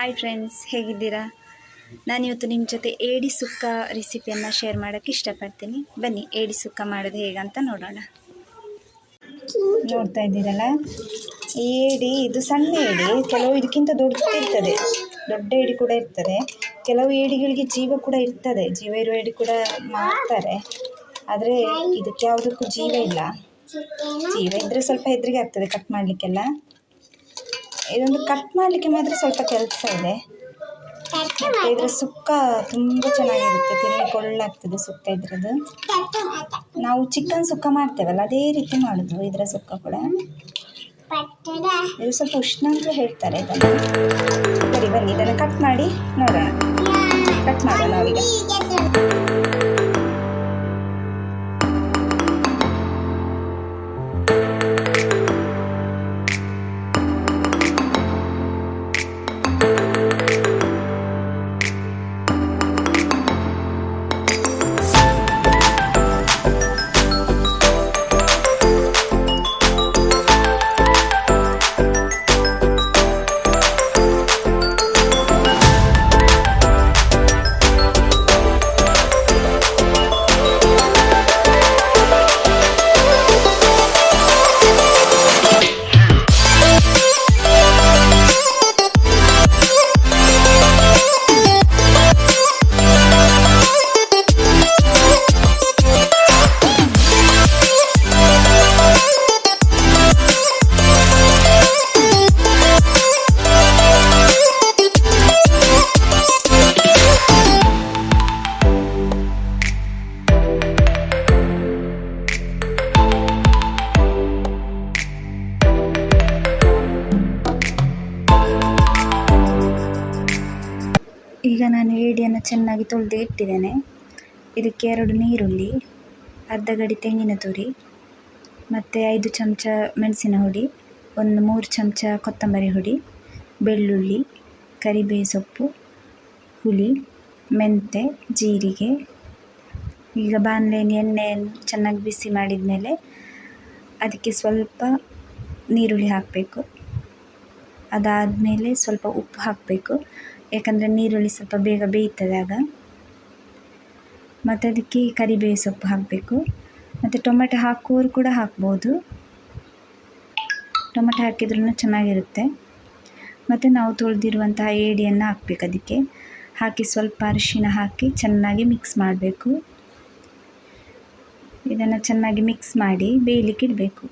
Hi friends, ಹೇಗಿದ್ದೀರಾ? ನಾನಿವತ್ತು ನಿಮ್ಮ ಜೊತೆ ಏಡಿ ಸುಕ್ಕ ರೆಸಿಪಿಯನ್ನು ಶೇರ್ ಮಾಡೋಕ್ಕೆ ಇಷ್ಟಪಡ್ತೀನಿ. ಬನ್ನಿ ಏಡಿ ಸುಕ್ಕ ಮಾಡೋದು ಹೇಗಂತ ನೋಡೋಣ. ನೋಡ್ತಾ ಇದ್ದೀರಲ್ಲ, ಏಡಿ ಇದು ಸಣ್ಣ ಏಡಿ, ಕೆಲವು ಇದಕ್ಕಿಂತ ದೊಡ್ಡದಿರ್ತದೆ, ದೊಡ್ಡ ಏಡಿ ಕೂಡ ಇರ್ತದೆ. ಕೆಲವು ಏಡಿಗಳಿಗೆ ಜೀವ ಕೂಡ ಇರ್ತದೆ, ಜೀವ ಇರುವ ಏಡಿ ಕೂಡ ಮಾಡ್ತಾರೆ. ಆದರೆ ಇದಕ್ಕೆ ಯಾವುದಕ್ಕೂ ಜೀವ ಇಲ್ಲ. ಜೀವ ಇದ್ದರೆ ಸ್ವಲ್ಪ ಹೆದರಿಕೆ ಆಗ್ತದೆ ಕಟ್ ಮಾಡಲಿಕ್ಕೆಲ್ಲ. ಇದೊಂದು ಕಟ್ ಮಾಡಲಿಕ್ಕೆ ಮಾತ್ರ ಸ್ವಲ್ಪ ಕೆಲಸ ಇದೆ. ಇದರ ಸುಕ್ಕ ತುಂಬ ಚೆನ್ನಾಗಿರುತ್ತೆ, ತಿನ್ನಲಿಕ್ಕೆ ಒಳ್ಳೆಯಾಗ್ತದೆ ಸುಕ್ಕ ಇದ್ರದ್ದು. ನಾವು ಚಿಕನ್ ಸುಕ್ಕ ಮಾಡ್ತೇವಲ್ಲ, ಅದೇ ರೀತಿ ಮಾಡೋದು ಇದರ ಸುಕ್ಕ ಕೂಡ. ಇದು ಸ್ವಲ್ಪ ಉಷ್ಣ ಅಂತ ಹೇಳ್ತಾರೆ ಇದನ್ನು. ಸರಿ, ಬನ್ನಿ ಇದನ್ನು ಕಟ್ ಮಾಡಿ ನೋಡೋಣ. ಕಟ್ ಮಾಡೋಣ ನಾವೀಗ. ಈಗ ನಾನು ಏಡಿಯನ್ನು ಚೆನ್ನಾಗಿ ತೊಳೆದು ಇಟ್ಟಿದ್ದೇನೆ. ಇದಕ್ಕೆ 2 ನೀರುಳ್ಳಿ, ಅರ್ಧ ಗಡಿ ತೆಂಗಿನ ತುರಿ, ಮತ್ತು 5 ಚಮಚ ಮೆಣಸಿನ ಹುಡಿ, 3 ಚಮಚ ಕೊತ್ತಂಬರಿ ಹುಡಿ, ಬೆಳ್ಳುಳ್ಳಿ, ಕರಿಬೇವು ಸೊಪ್ಪು, ಹುಳಿ, ಮೆಂತೆ, ಜೀರಿಗೆ. ಈಗ ಬಾಣಲೆಯಲ್ಲಿ ಎಣ್ಣೆಯನ್ನು ಚೆನ್ನಾಗಿ ಬಿಸಿ ಮಾಡಿದ ಮೇಲೆ ಅದಕ್ಕೆ ಸ್ವಲ್ಪ ನೀರುಳ್ಳಿ ಹಾಕಬೇಕು. ಅದಾದಮೇಲೆ ಸ್ವಲ್ಪ ಉಪ್ಪು ಹಾಕಬೇಕು, ಯಾಕಂದರೆ ನೀರುಳ್ಳಿ ಸ್ವಲ್ಪ ಬೇಗ ಬೇಯ್ತದೆ ಆಗ. ಮತ್ತು ಅದಕ್ಕೆ ಕರಿಬೇವು ಸೊಪ್ಪು ಹಾಕಬೇಕು. ಮತ್ತು ಟೊಮೆಟೊ ಹಾಕುವವರು ಕೂಡ ಹಾಕ್ಬೋದು, ಟೊಮೆಟೊ ಹಾಕಿದ್ರೂ ಚೆನ್ನಾಗಿರುತ್ತೆ. ಮತ್ತು ನಾವು ತೊಳೆದಿರುವಂತಹ ಏಡಿಯನ್ನು ಹಾಕಬೇಕು. ಅದಕ್ಕೆ ಹಾಕಿ ಸ್ವಲ್ಪ ಅರಿಶಿನ ಹಾಕಿ ಚೆನ್ನಾಗಿ ಮಿಕ್ಸ್ ಮಾಡಬೇಕು. ಇದನ್ನು ಚೆನ್ನಾಗಿ ಮಿಕ್ಸ್ ಮಾಡಿ ಬೇಯಲಿಕ್ಕೆ ಇಡಬೇಕು.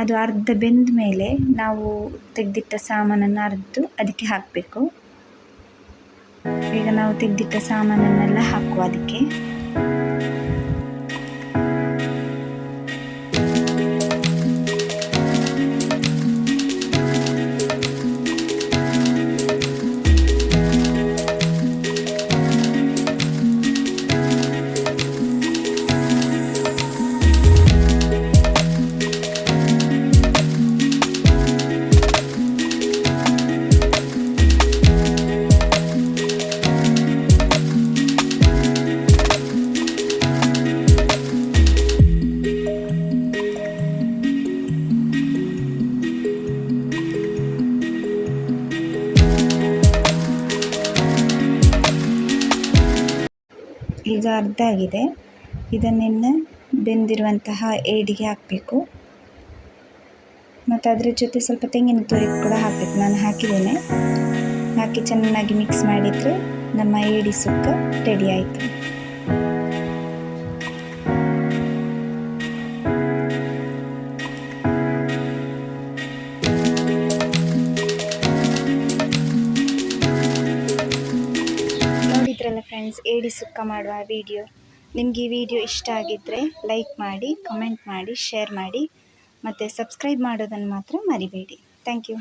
ಅದು ಅರ್ಧ ಬೆಂದ ಮೇಲೆ ನಾವು ತೆಗೆದಿಟ್ಟ ಸಾಮಾನನ್ನು ಅರೆದು ಅದಕ್ಕೆ ಹಾಕಬೇಕು. ಈಗ ನಾವು ತೆಗೆದಿಟ್ಟ ಸಾಮಾನನ್ನೆಲ್ಲ ಹಾಕುವ ಅದಕ್ಕೆ. ಈಗ ಅರ್ಧ ಆಗಿದೆ. ಇದನ್ನಿನ್ನು ಬೆಂದಿರುವಂತಹ ಏಡಿಗೆ ಹಾಕಬೇಕು. ಮತ್ತು ಅದರ ಜೊತೆ ಸ್ವಲ್ಪ ತೆಂಗಿನ ತುರಿ ಕೂಡ ಹಾಕಬೇಕು. ನಾನು ಹಾಕಿದ್ದೇನೆ. ಹಾಕಿ ಚೆನ್ನಾಗಿ ಮಿಕ್ಸ್ ಮಾಡಿದರೆ ನಮ್ಮ ಏಡಿ ಸುಕ್ಕ ರೆಡಿ ಆಯಿತು. ಫ್ರೆಂಡ್ಸ್, ಏಡಿ ಸುಕ್ಕ ಮಾಡುವ ವಿಡಿಯೋ ನಿಮಗೆ ಈ ವಿಡಿಯೋ ಇಷ್ಟ ಆಗಿದ್ದರೆ ಲೈಕ್ ಮಾಡಿ, ಕಮೆಂಟ್ ಮಾಡಿ, ಶೇರ್ ಮಾಡಿ, ಮತ್ತು ಸಬ್ಸ್ಕ್ರೈಬ್ ಮಾಡೋದನ್ನು ಮಾತ್ರ ಮರಿಬೇಡಿ. Thank you.